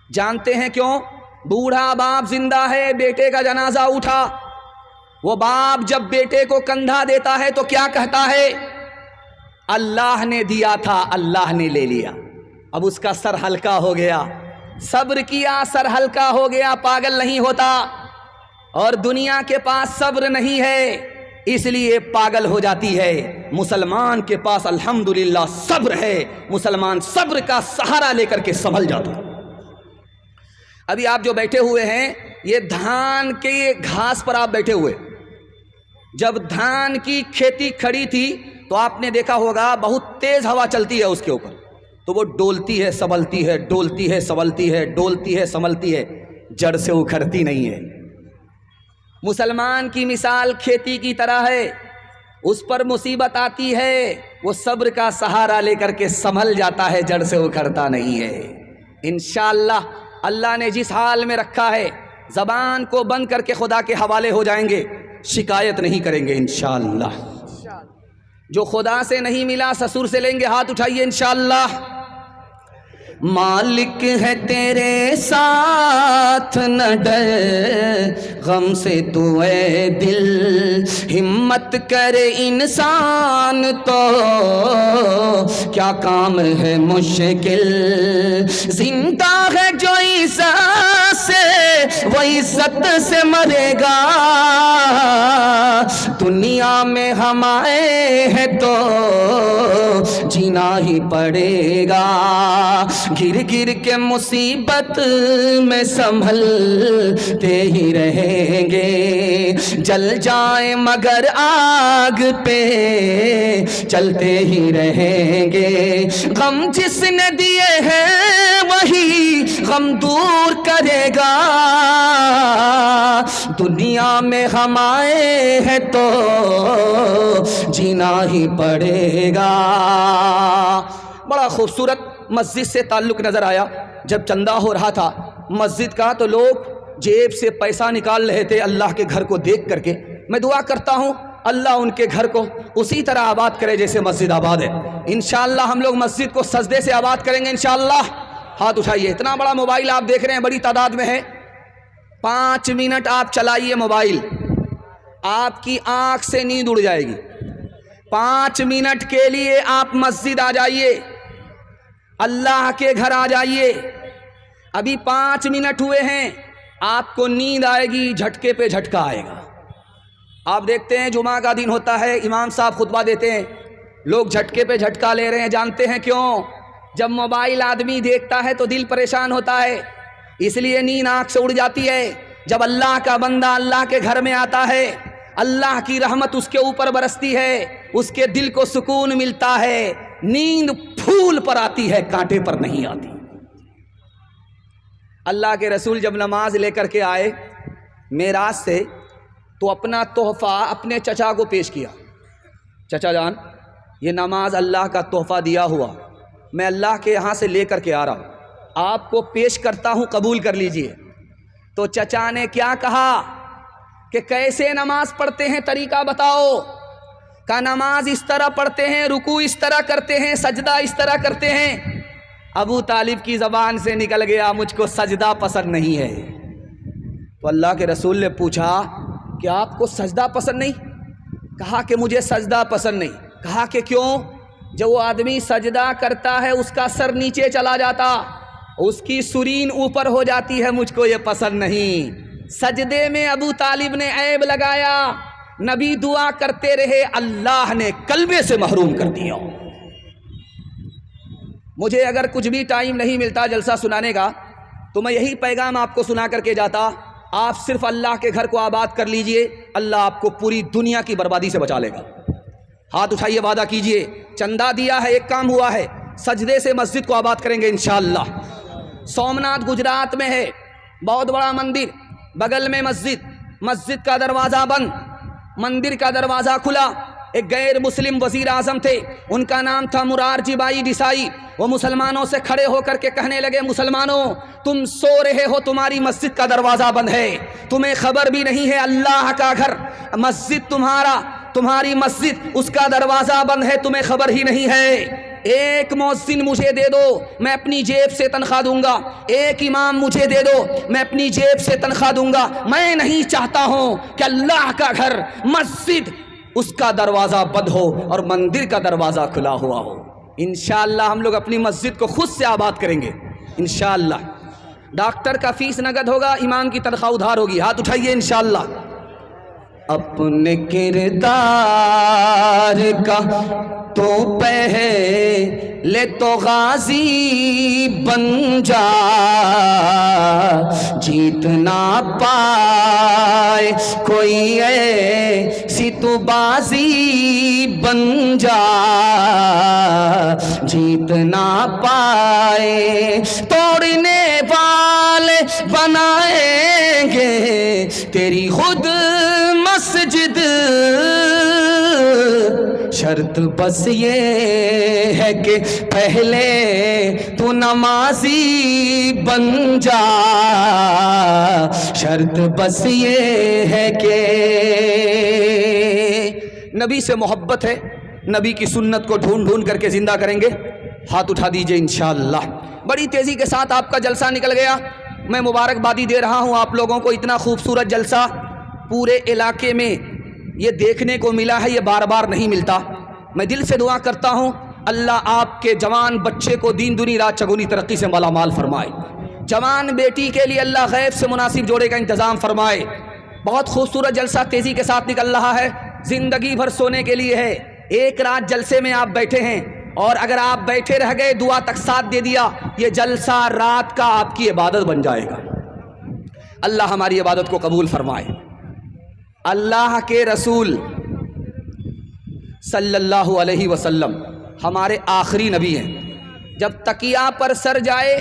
[SPEAKER 1] جانتے ہیں کیوں؟ بوڑھا باپ زندہ ہے، بیٹے کا جنازہ اٹھا، وہ باپ جب بیٹے کو کندھا دیتا ہے تو کیا کہتا ہے؟ اللہ نے دیا تھا، اللہ نے لے لیا. اب اس کا سر ہلکا ہو گیا، صبر کیا سر ہلکا ہو گیا، پاگل نہیں ہوتا. اور دنیا کے پاس صبر نہیں ہے اس لیے پاگل ہو جاتی ہے. مسلمان کے پاس الحمدللہ صبر ہے، مسلمان صبر کا سہارا لے کر کے سنبھل جاتا. ابھی آپ جو بیٹھے ہوئے ہیں یہ دھان کے گھاس پر آپ بیٹھے ہوئے. جب دھان کی کھیتی کھڑی تھی تو آپ نے دیکھا ہوگا بہت تیز ہوا چلتی ہے اس کے اوپر، تو وہ ڈولتی ہے سنبھلتی ہے، ڈولتی ہے سنبھلتی ہے، ڈولتی ہے سنبھلتی ہے، جڑ سے اکھڑتی نہیں ہے. مسلمان کی مثال کھیتی کی طرح ہے، اس پر مصیبت آتی ہے وہ صبر کا سہارا لے کر کے سنبھل جاتا ہے، جڑ سے اکھڑتا نہیں ہے. انشاءاللہ اللہ نے جس حال میں رکھا ہے زبان کو بند کر کے خدا کے حوالے ہو جائیں گے، شکایت نہیں کریں گے انشاءاللہ. جو خدا سے نہیں ملا سسر سے لیں گے. ہاتھ اٹھائیے انشاءاللہ. مالک ہے تیرے ساتھ نہ ڈر غم سے تو اے دل، ہمت کرے انسان تو کیا کام ہے مشکل. زندہ ہے جو عزت سے وہ عزت سے مرے گا، دنیا میں ہم آئے ہیں تو جینا ہی پڑے گا. گر گر کے مصیبت میں سنبھلتے ہی رہیں گے، جل جائیں مگر آگ پہ چلتے ہی رہیں گے. غم جس نے دیے ہیں وہی غم دور کرے گا، دنیا میں ہم آئے ہیں تو جینا ہی پڑے گا. بڑا خوبصورت مسجد سے تعلق نظر آیا. جب چندہ ہو رہا تھا مسجد کا تو لوگ جیب سے پیسہ نکال رہے تھے اللہ کے گھر کو دیکھ کر کے. میں دعا کرتا ہوں اللہ ان کے گھر کو اسی طرح آباد کرے جیسے مسجد آباد ہے. انشاءاللہ ہم لوگ مسجد کو سجدے سے آباد کریں گے انشاءاللہ. ہاتھ اٹھائیے. اتنا بڑا موبائل آپ دیکھ رہے ہیں بڑی تعداد میں ہے. 5 منٹ آپ چلائیے موبائل، آپ کی آنکھ سے نیند اڑ جائے گی. 5 منٹ کے لیے آپ مسجد آ جائیے، اللہ کے گھر آ جائیے. ابھی 5 منٹ ہوئے ہیں، آپ کو نیند آئے گی، جھٹکے پہ جھٹکا آئے گا. آپ دیکھتے ہیں جمعہ کا دن ہوتا ہے، امام صاحب خطبہ دیتے ہیں، لوگ جھٹکے پہ جھٹکا لے رہے ہیں. جانتے ہیں کیوں؟ جب موبائل آدمی دیکھتا ہے تو دل پریشان ہوتا ہے، اس لیے نیند آنکھ سے اڑ جاتی ہے. جب اللہ کا بندہ اللہ کے گھر میں آتا ہے اللہ کی رحمت اس کے اوپر برستی ہے، اس کے دل کو سکون ملتا ہے، نیند پھول پر آتی ہے، کانٹے پر نہیں آتی. اللہ کے رسول جب نماز لے کر کے آئے معراج سے تو اپنا تحفہ اپنے چچا کو پیش کیا. چچا جان یہ نماز اللہ کا تحفہ دیا ہوا میں اللہ کے یہاں سے لے کر کے آ رہا ہوں، آپ کو پیش کرتا ہوں، قبول کر لیجئے۔ تو چچا نے کیا کہا کہ کیسے نماز پڑھتے ہیں، طریقہ بتاؤ۔ کہ نماز اس طرح پڑھتے ہیں، رکوع اس طرح کرتے ہیں، سجدہ اس طرح کرتے ہیں۔ ابو طالب کی زبان سے نکل گیا مجھ کو سجدہ پسند نہیں ہے۔ تو اللہ کے رسول نے پوچھا کہ آپ کو سجدہ پسند نہیں؟ کہا کہ مجھے سجدہ پسند نہیں۔ کہا کہ کیوں؟ جب وہ آدمی سجدہ کرتا ہے اس کا سر نیچے چلا جاتا، اس کی سرین اوپر ہو جاتی ہے، مجھ کو یہ پسند نہیں۔ سجدے میں ابو طالب نے عیب لگایا، نبی دعا کرتے رہے، اللہ نے کلمے سے محروم کر دیا۔ مجھے اگر کچھ بھی ٹائم نہیں ملتا جلسہ سنانے کا تو میں یہی پیغام آپ کو سنا کر کے جاتا، آپ صرف اللہ کے گھر کو آباد کر لیجئے، اللہ آپ کو پوری دنیا کی بربادی سے بچا لے گا۔ ہاتھ اٹھائیے، وعدہ کیجئے، چندہ دیا ہے، ایک کام ہوا ہے، سجدے سے مسجد کو آباد کریں گے انشاءاللہ۔ سومناتھ گجرات میں ہے، بہت بڑا مندر، بغل میں مسجد کا دروازہ بند، مندر کا دروازہ کھلا۔ ایک غیر مسلم وزیر اعظم تھے، ان کا نام تھا مرارجی بھائی دیسائی۔ وہ مسلمانوں سے کھڑے ہو کر کے کہنے لگے، مسلمانوں تم سو رہے ہو، تمہاری مسجد کا دروازہ بند ہے، تمہیں خبر بھی نہیں ہے اللہ کا گھر، مسجد تمہاری مسجد اس کا دروازہ بند ہے، تمہیں خبر ہی نہیں ہے۔ ایک مؤذن مجھے دے دو، میں اپنی جیب سے تنخواہ دوں گا، ایک امام مجھے دے دو، میں اپنی جیب سے تنخواہ دوں گا۔ میں نہیں چاہتا ہوں کہ اللہ کا گھر، مسجد، اس کا دروازہ بند ہو اور مندر کا دروازہ کھلا ہوا ہو۔ انشاءاللہ ہم لوگ اپنی مسجد کو خود سے آباد کریں گے انشاءاللہ۔ ڈاکٹر کا فیس نقد ہوگا، امام کی تنخواہ ادھار ہوگی، ہاتھ اٹھائیے انشاءاللہ۔ اپنے کردار کا تو پہلے تو غازی بن جا، جیت نہ پائے کوئی ایسی تو بازی بن جا، جیت نہ پائے توڑنے والے بنائیں گے تیری خود مسجد، شرط بس یہ ہے کہ پہلے تو نمازی بن جا، شرط بس یہ ہے کہ نبی سے محبت ہے، نبی کی سنت کو ڈھونڈ ڈھونڈ کر کے زندہ کریں گے، ہاتھ اٹھا دیجئے انشاءاللہ۔ بڑی تیزی کے ساتھ آپ کا جلسہ نکل گیا، میں مبارکبادی دے رہا ہوں آپ لوگوں کو، اتنا خوبصورت جلسہ پورے علاقے میں یہ دیکھنے کو ملا ہے، یہ بار بار نہیں ملتا۔ میں دل سے دعا کرتا ہوں اللہ آپ کے جوان بچے کو دین دنی رات چگونی ترقی سے مالا مال فرمائے، جوان بیٹی کے لیے اللہ غیب سے مناسب جوڑے کا انتظام فرمائے۔ بہت خوبصورت جلسہ تیزی کے ساتھ نکل رہا ہے، زندگی بھر سونے کے لیے ہے۔ ایک رات جلسے میں آپ بیٹھے ہیں اور اگر آپ بیٹھے رہ گئے، دعا تک ساتھ دے دیا، یہ جلسہ رات کا آپ کی عبادت بن جائے گا۔ اللہ ہماری عبادت کو قبول فرمائے۔ اللہ کے رسول صلی اللہ علیہ وسلم ہمارے آخری نبی ہیں۔ جب تکیہ پر سر جائے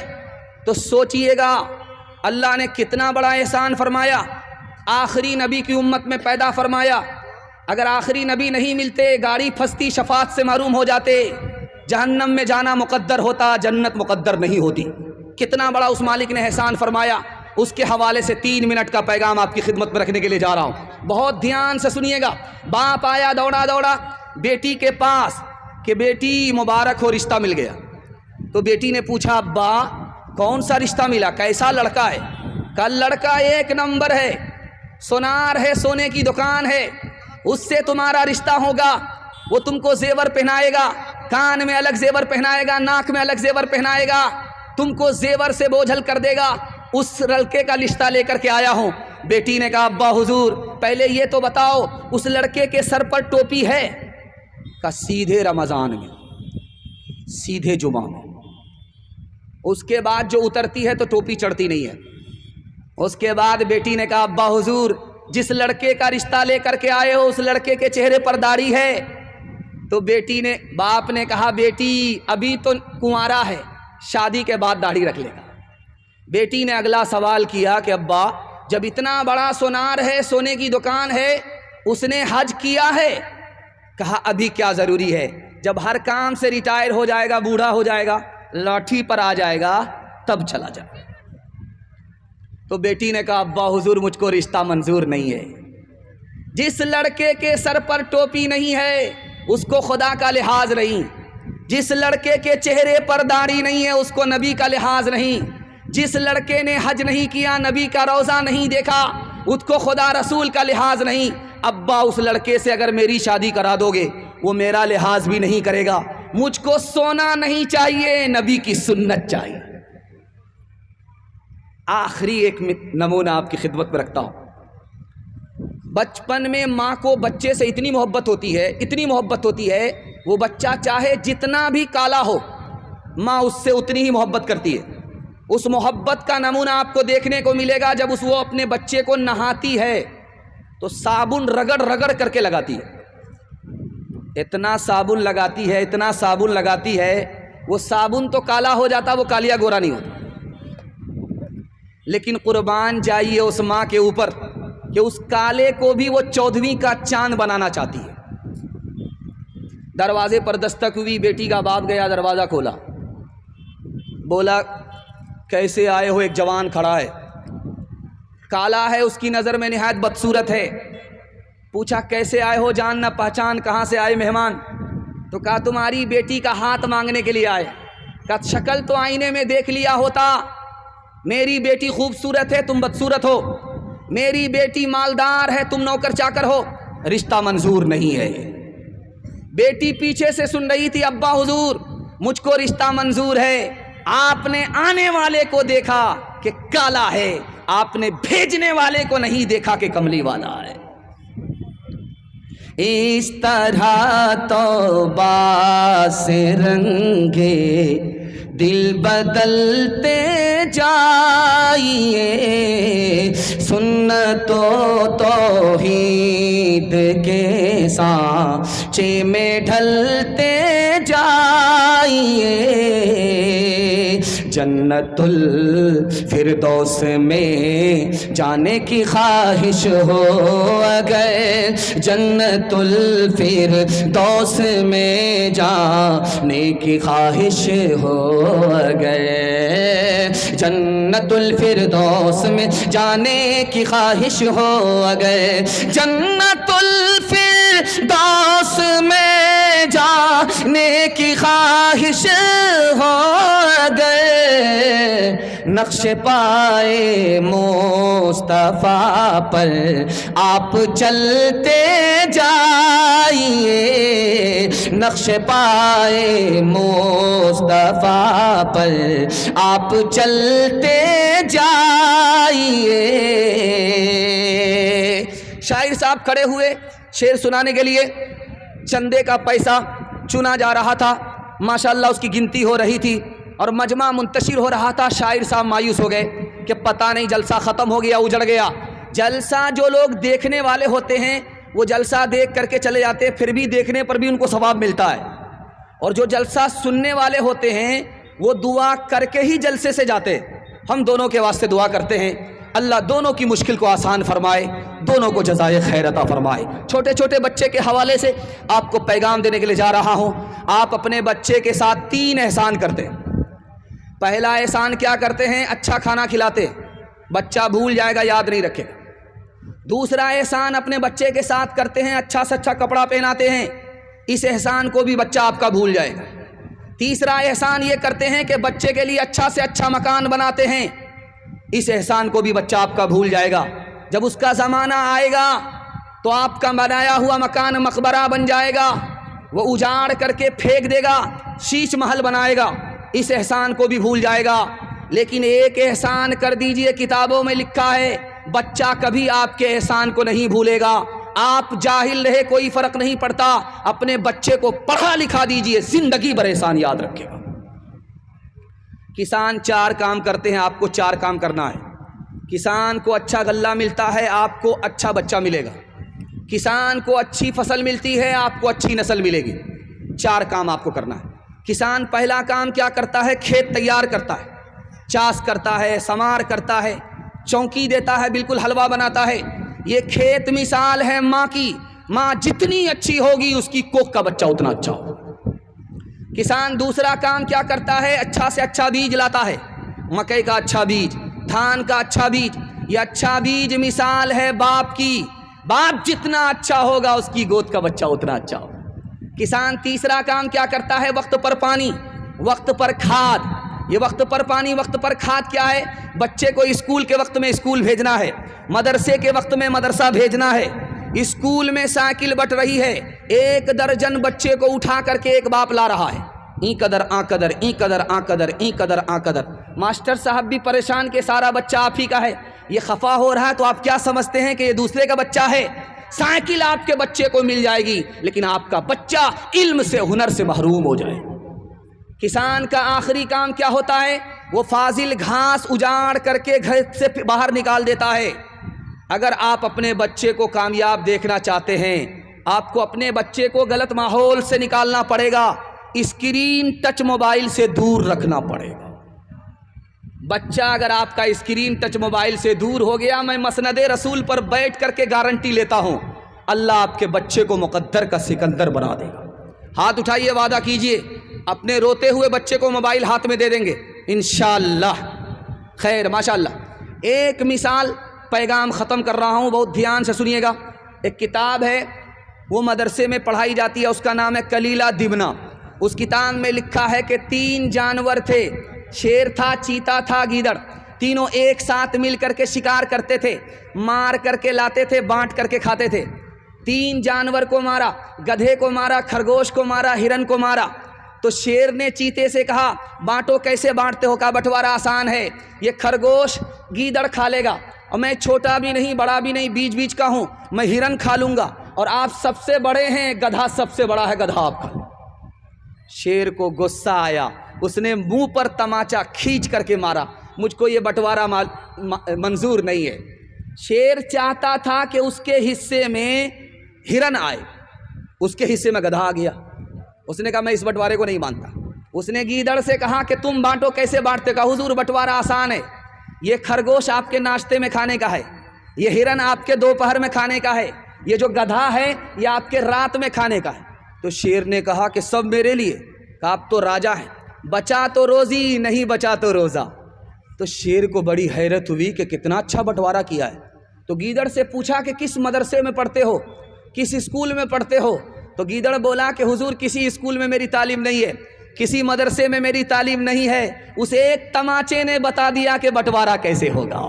[SPEAKER 1] تو سوچئے گا اللہ نے کتنا بڑا احسان فرمایا، آخری نبی کی امت میں پیدا فرمایا۔ اگر آخری نبی نہیں ملتے، گاڑی پھنستی، شفاعت سے محروم ہو جاتے، جہنم میں جانا مقدر ہوتا، جنت مقدر نہیں ہوتی۔ کتنا بڑا اس مالک نے احسان فرمایا، اس کے حوالے سے 3 منٹ کا پیغام آپ کی خدمت میں رکھنے کے لیے جا رہا ہوں، بہت دھیان سے سنیے گا۔ باپ آیا دوڑا دوڑا بیٹی کے پاس کہ بیٹی مبارک ہو، رشتہ مل گیا۔ تو بیٹی نے پوچھا ابا کون سا رشتہ ملا، کیسا لڑکا ہے؟ کہا لڑکا 1 نمبر ہے، سونار ہے، سونے کی دکان ہے، اس سے تمہارا رشتہ ہوگا، وہ تم کو زیور پہنائے گا، کان میں الگ زیور پہنائے گا، ناک میں الگ زیور پہنائے گا، تم کو زیور سے بوجھل کر دے گا۔ اس لڑکے کا رشتہ لے کر کے آیا ہوں۔ بیٹی نے کہا ابا حضور پہلے یہ تو بتاؤ اس لڑکے کے سر پر ٹوپی ہے؟ کہا سیدھے رمضان میں، سیدھے جمعہ میں، اس کے بعد جو اترتی ہے تو ٹوپی چڑھتی نہیں ہے۔ اس کے بعد بیٹی نے کہا ابا حضور جس لڑکے کا رشتہ لے کر کے آئے ہو اس لڑکے کے چہرے پر داڑھی ہے؟ تو باپ نے کہا بیٹی ابھی تو کنوارا ہے، شادی کے بعد داڑھی رکھ لے گا۔ بیٹی نے اگلا سوال کیا کہ ابا جب اتنا بڑا سونار ہے، سونے کی دکان ہے، اس نے حج کیا ہے؟ کہا ابھی کیا ضروری ہے، جب ہر کام سے ریٹائر ہو جائے گا، بوڑھا ہو جائے گا، لاٹھی پر آ جائے گا، تب چلا جائے۔ تو بیٹی نے کہا ابا حضور مجھ کو رشتہ منظور نہیں ہے۔ جس لڑکے کے سر پر ٹوپی نہیں ہے اس کو خدا کا لحاظ نہیں، جس لڑکے کے چہرے پر داڑھی نہیں ہے اس کو نبی کا لحاظ نہیں، جس لڑکے نے حج نہیں کیا، نبی کا روضہ نہیں دیکھا، اس کو خدا رسول کا لحاظ نہیں۔ ابا اس لڑکے سے اگر میری شادی کرا دو گے وہ میرا لحاظ بھی نہیں کرے گا، مجھ کو سونا نہیں چاہیے، نبی کی سنت چاہیے۔ آخری ایک نمونہ آپ کی خدمت میں رکھتا ہوں۔ بچپن میں ماں کو بچے سے اتنی محبت ہوتی ہے، اتنی محبت ہوتی ہے، وہ بچہ چاہے جتنا بھی کالا ہو ماں اس سے اتنی ہی محبت کرتی ہے۔ اس محبت کا نمونہ آپ کو دیکھنے کو ملے گا جب وہ اپنے بچے کو نہاتی ہے تو صابن رگڑ رگڑ کر کے لگاتی ہے، اتنا صابن لگاتی ہے، اتنا صابن لگاتی ہے، وہ صابن تو کالا ہو جاتا، وہ کالیا گورا نہیں ہوتا۔ لیکن قربان جائیے اس ماں کے اوپر کہ اس کالے کو بھی وہ 14ویں کا چاند بنانا چاہتی ہے۔ دروازے پر دستک ہوئی، بیٹی کا باپ گیا، دروازہ کھولا، بولا کیسے آئے ہو؟ ایک جوان کھڑا ہے، کالا ہے، اس کی نظر میں نہایت بدصورت ہے۔ پوچھا کیسے آئے ہو، جان نہ پہچان، کہاں سے آئے مہمان؟ تو کہا تمہاری بیٹی کا ہاتھ مانگنے کے لیے آئے۔ کہا شکل تو آئینے میں دیکھ لیا ہوتا، میری بیٹی خوبصورت ہے، تم بدصورت ہو، میری بیٹی مالدار ہے، تم نوکر چاکر ہو، رشتہ منظور نہیں ہے۔ بیٹی پیچھے سے سن رہی تھی، ابا حضور مجھ کو رشتہ منظور ہے، آپ نے آنے والے کو دیکھا کہ کالا ہے، آپ نے بھیجنے والے کو نہیں دیکھا کہ کملی والا ہے۔ اس طرح توبہ سے رنگے دل بدلتے جائیے، سنت و توحید کے سانچے میں ڈھلتے جائیے، جنت الفردوس میں جانے کی خواہش ہو اگر، جنت الفردوس میں جانے کی خواہش ہو اگر، جنت الفردوس میں جانے کی خواہش ہو اگر، جنت الفردوس میں جانے کی خواہش ہو اگر، نقش پائے مصطفیٰ پر آپ چلتے جائیے، نقش پائے مصطفیٰ پر آپ چلتے جائیے۔ شاعر صاحب کھڑے ہوئے شعر سنانے کے لیے، چندے کا پیسہ چنا جا رہا تھا، ماشاءاللہ اس کی گنتی ہو رہی تھی اور مجمع منتشر ہو رہا تھا۔ شاعر صاحب مایوس ہو گئے کہ پتہ نہیں جلسہ ختم ہو گیا، اجڑ گیا۔ جلسہ جو لوگ دیکھنے والے ہوتے ہیں وہ جلسہ دیکھ کر کے چلے جاتے ہیں، پھر بھی دیکھنے پر بھی ان کو ثواب ملتا ہے، اور جو جلسہ سننے والے ہوتے ہیں وہ دعا کر کے ہی جلسے سے جاتے ہیں۔ ہم دونوں کے واسطے دعا کرتے ہیں، اللہ دونوں کی مشکل کو آسان فرمائے، دونوں کو جزائے خیر عطا فرمائے۔ چھوٹے چھوٹے بچے کے حوالے سے آپ کو پیغام دینے کے لیے جا رہا ہوں۔ آپ اپنے بچے کے ساتھ 3 احسان کرتے ہیں۔ پہلا احسان کیا کرتے ہیں؟ اچھا کھانا کھلاتے ہیں، بچہ بھول جائے گا، یاد نہیں رکھے گا۔ دوسرا احسان اپنے بچے کے ساتھ کرتے ہیں، اچھا سے اچھا کپڑا پہناتے ہیں، اس احسان کو بھی بچہ آپ کا بھول جائے گا۔ تیسرا احسان یہ کرتے ہیں کہ بچے کے لیے اچھا سے اچھا مکان بناتے ہیں، اس احسان کو بھی بچہ آپ کا بھول جائے گا۔ جب اس کا زمانہ آئے گا تو آپ کا بنایا ہوا مکان مقبرہ بن جائے گا، وہ اجاڑ کر کے پھینک دے گا، شیش محل بنائے گا، اس احسان کو بھی بھول جائے گا۔ لیکن ایک احسان کر دیجئے، کتابوں میں لکھا ہے بچہ کبھی آپ کے احسان کو نہیں بھولے گا۔ آپ جاہل رہے کوئی فرق نہیں پڑتا، اپنے بچے کو پڑھا لکھا دیجئے، زندگی بھر احسان یاد رکھے گا۔ کسان 4 کام کرتے ہیں، آپ کو 4 کام کرنا ہے۔ کسان کو اچھا غلہ ملتا ہے، آپ کو اچھا بچہ ملے گا۔ کسان کو اچھی فصل ملتی ہے، آپ کو اچھی نسل ملے گی۔ 4 کام آپ کو کرنا ہے۔ کسان پہلا کام کیا کرتا ہے؟ کھیت تیار کرتا ہے، چاس کرتا ہے، سمار کرتا ہے، چونکی دیتا ہے، بالکل حلوہ بناتا ہے۔ یہ کھیت مثال ہے ماں کی، ماں جتنی اچھی ہوگی اس کی کوکھ کا بچہ اتنا اچھا ہوگا۔ کسان دوسرا کام کیا کرتا ہے؟ اچھا سے اچھا بیج لاتا ہے، مکئی کا اچھا بیج، دھان کا اچھا بیج۔ یہ اچھا بیج مثال ہے باپ کی، باپ جتنا اچھا ہوگا اس کی گود کا بچہ اتنا اچھا ہوگا۔ کسان تیسرا کام کیا کرتا ہے؟ وقت پر پانی، وقت پر کھاد۔ یہ وقت پر پانی، وقت پر کھاد کیا ہے؟ بچے کو اسکول کے وقت میں اسکول بھیجنا ہے، مدرسے کے وقت میں مدرسہ بھیجنا ہے۔ اسکول میں سائیکل بٹ رہی ہے، 1 درجن بچے کو اٹھا کر کے ایک باپ لا رہا ہے، این قدر آ قدر، این قدر آ قدر، این قدر آ قدر۔ ماسٹر صاحب بھی پریشان کہ سارا بچہ آپ ہی کا ہے، یہ خفا ہو رہا ہے تو آپ کیا سمجھتے ہیں کہ یہ دوسرے کا بچہ ہے؟ سائیکل آپ کے بچے کو مل جائے گی لیکن آپ کا بچہ علم سے، ہنر سے محروم ہو جائے گا۔ کسان کا آخری کام کیا ہوتا ہے؟ وہ فاضل گھاس اجاڑ کر کے گھر سے باہر نکال دیتا ہے۔ اگر آپ اپنے بچے کو کامیاب دیکھنا چاہتے ہیں، آپ کو اپنے بچے کو غلط ماحول سے نکالنا پڑے گا، اسکرین ٹچ موبائل سے دور رکھنا پڑے گا۔ بچہ اگر آپ کا اسکرین ٹچ موبائل سے دور ہو گیا، میں مسند رسول پر بیٹھ کر کے گارنٹی لیتا ہوں، اللہ آپ کے بچے کو مقدر کا سکندر بنا دے گا۔ ہاتھ اٹھائیے، وعدہ کیجئے اپنے روتے ہوئے بچے کو موبائل ہاتھ میں دے دیں گے انشاءاللہ۔ خیر، ماشاءاللہ۔ ایک مثال، پیغام ختم کر رہا ہوں، بہت دھیان سے سنیے گا۔ ایک کتاب ہے، وہ مدرسے میں پڑھائی جاتی ہے، اس کا نام ہے کلیلہ دمنہ۔ اس کتاب میں لکھا ہے کہ 3 جانور تھے، شیر تھا، چیتا تھا، گیدڑ، تینوں ایک ساتھ مل کر کے شکار کرتے تھے، مار کر کے لاتے تھے، بانٹ کر کے کھاتے تھے۔ 3 جانور کو مارا، گدھے کو مارا، خرگوش کو مارا، ہرن کو مارا۔ تو شیر نے چیتے سے کہا بانٹو، کیسے بانٹتے ہو؟ کہا بٹوارا آسان ہے، یہ خرگوش گیدڑ کھا لے گا اور میں چھوٹا بھی نہیں بڑا بھی نہیں، بیچ بیچ کا ہوں، میں ہرن کھا لوں گا، اور آپ سب سے بڑے ہیں، گدھا سب سے بڑا ہے، گدھا آپ کھا لیں۔ شیر کو غصہ آیا، اس نے منہ پر تماچا کھینچ کر کے مارا، مجھ کو یہ بٹوارا منظور نہیں ہے۔ شیر چاہتا تھا کہ اس کے حصے میں ہرن آئے، اس کے حصے میں گدھا آ گیا۔ اس نے کہا میں اس بٹوارے کو نہیں مانتا۔ اس نے گیدڑ سے کہا کہ تم بانٹو، کیسے بانٹتے؟ کہا حضور بٹوارا آسان ہے، یہ خرگوش آپ کے ناشتے میں کھانے کا ہے، یہ ہرن آپ کے دوپہر میں کھانے کا ہے، یہ جو گدھا ہے یہ آپ کے رات میں کھانے کا ہے۔ تو شیر نے کہا کہ سب میرے لیے۔ کہا آپ تو راجا ہیں، بچا تو روزی، نہیں بچا تو روزہ۔ تو شیر کو بڑی حیرت ہوئی کہ کتنا اچھا بٹوارا کیا ہے۔ تو گیدڑ سے پوچھا کہ کس مدرسے میں پڑھتے ہو، کس اسکول میں پڑھتے ہو؟ تو گیدڑ بولا کہ حضور کسی اسکول میں میری تعلیم نہیں ہے، کسی مدرسے میں میری تعلیم نہیں ہے، اس ایک تماچے نے بتا دیا کہ بٹوارا کیسے ہوگا۔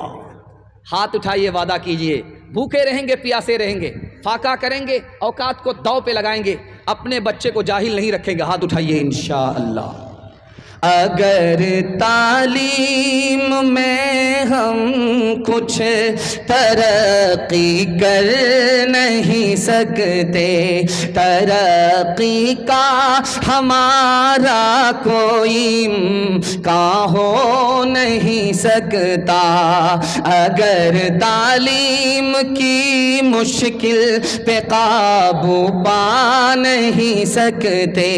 [SPEAKER 1] ہاتھ اٹھائیے، وعدہ کیجئے بھوکے رہیں گے، پیاسے رہیں گے، فاقہ کریں گے، اوقات کو داؤ پہ لگائیں گے، اپنے بچے کو جاہل نہیں رکھیں گے۔ ہاتھ اٹھائیے انشاءاللہ۔ اگر تعلیم میں ہم کچھ ترقی کر نہیں سکتے، ترقی کا ہمارا کوئی امکان ہو نہیں سکتا۔ اگر تعلیم کی مشکل پہ قابو پا نہیں سکتے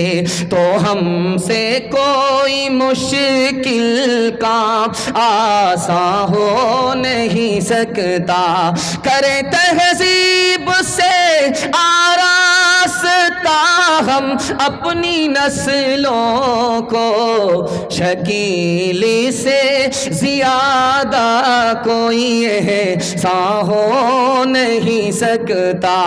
[SPEAKER 1] تو ہم سے کوئی مشکل کام آسان ہو نہیں سکتا۔ کرے تہذیب سے آراستہ ہم اپنی نسلوں کو، شکیلی سے زیادہ کوئی احسان ہو نہیں سکتا۔